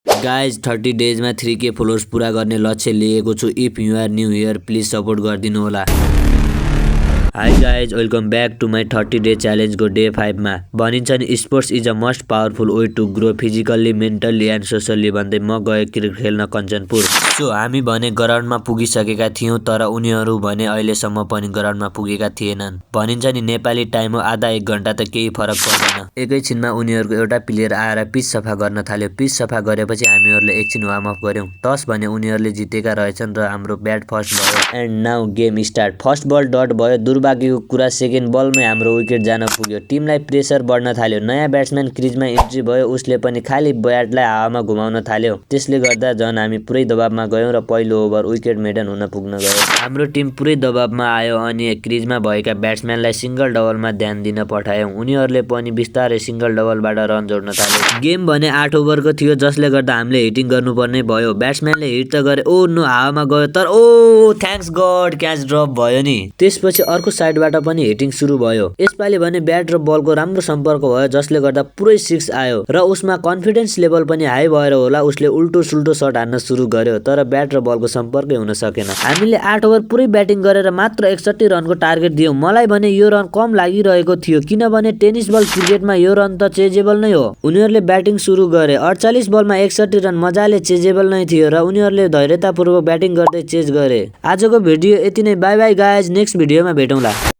Guys 30 डेजमा 3K followers पुरा गर्ने लक्ष्य लिएको छु। If you are new here please support गरिदिनु होला। Hi guys, welcome back to my 30 day च्यालेन्जको डे 5 मा। भनिन्छ नि sports is a must powerful way to grow physically, mentally and socially भन्दै म गएँ क्रिकेट खेल्न कञ्चनपुर। सो हामी भने ग्राउन्डमा पुगिसकेका थियौँ, तर उनीहरू भने अहिलेसम्म पनि ग्राउन्डमा पुगेका थिएनन्। भनिन्छ नि नेपाली टाइम हो, आधा 1 घण्टा त केही फरक पर्दैन। एकैछिनमा उनीहरूको एउटा प्लेयर आएर पिच सफा गर्न थाल्यो। पिच सफा गरेपछि हामीहरूले एकछिन वार्म अप गर्यौं। टस भने उनीहरूले जितेका रहेछन् र हाम्रो ब्याट फर्स्ट भयो। And now game start. First ball dot भयो। दुर्भाग्यको कुरा सेकेन्ड बलमै हाम्रो विकेट जान पुग्यो। टिमलाई प्रेसर बढ्न थाल्यो। नयाँ ब्याट्सम्यान क्रिजमा इन्ट्री भयो। उसले पनि खाली ब्याटलाई हावामा घुमाउन थाल्यो। त्यसले गर्दा झन् हामी पुरै दबावमा गयौं र पहिलो ओभर विकेट मेडन हुन पुग्न गयो। हाम्रो टिम पुरै दबावमा आयो अनि क्रिजमा भएका ब्याट्सम्यानलाई सिंगल डबलमा ध्यान दिन पठायौं। उनीहरूले पनि बिस्तारै सिंगल डबलबाट रन जोड्न थाले। गेम भने 8 ओभरको थियो, जसले गर्दा हामीले हिटिङ गर्नुपर्ने भयो। ब्याट्सम्यानले हिट त गरे, ओ नो हावामा गयो, तर ओ थ्याङ्क्स गड क्याच ड्रप भयो नि। त्यसपछि अर्को साइडबाट पनि हिटिङ सुरु भयो। यसपालि भने ब्याट र बलको राम्रो सम्पर्क भयो, जसले गर्दा पुरै 6 आयो र उसमा कन्फिडेन्स लेभल पनि हाई भएर होला उसले उल्टो सुल्टो शट हान्न सुरु गर्यो, तर ब्याट र बलको सम्पर्कै हुन सकेन। हामीले 8 ओभर पुरै ब्याटिङ गरेर मात्र 61 रनको टार्गेट दियौं। मलाई भने यो रन कम लागिरहेको थियो, किनभने टेनिस बल क्रिकेटमा यो रन त चेजेबल नै हो। उनीहरूले ब्याटिङ सुरु गरे। 48 बलमा 61 रन मजाले चेजेबल नै थियो र उनीहरूले धैर्यतापूर्वक ब्याटिङ गर्दै चेज गरे। आजको भिडियो यति नै। बाई बाई गाइज, नेक्स्ट भिडियोमा भेटौँला।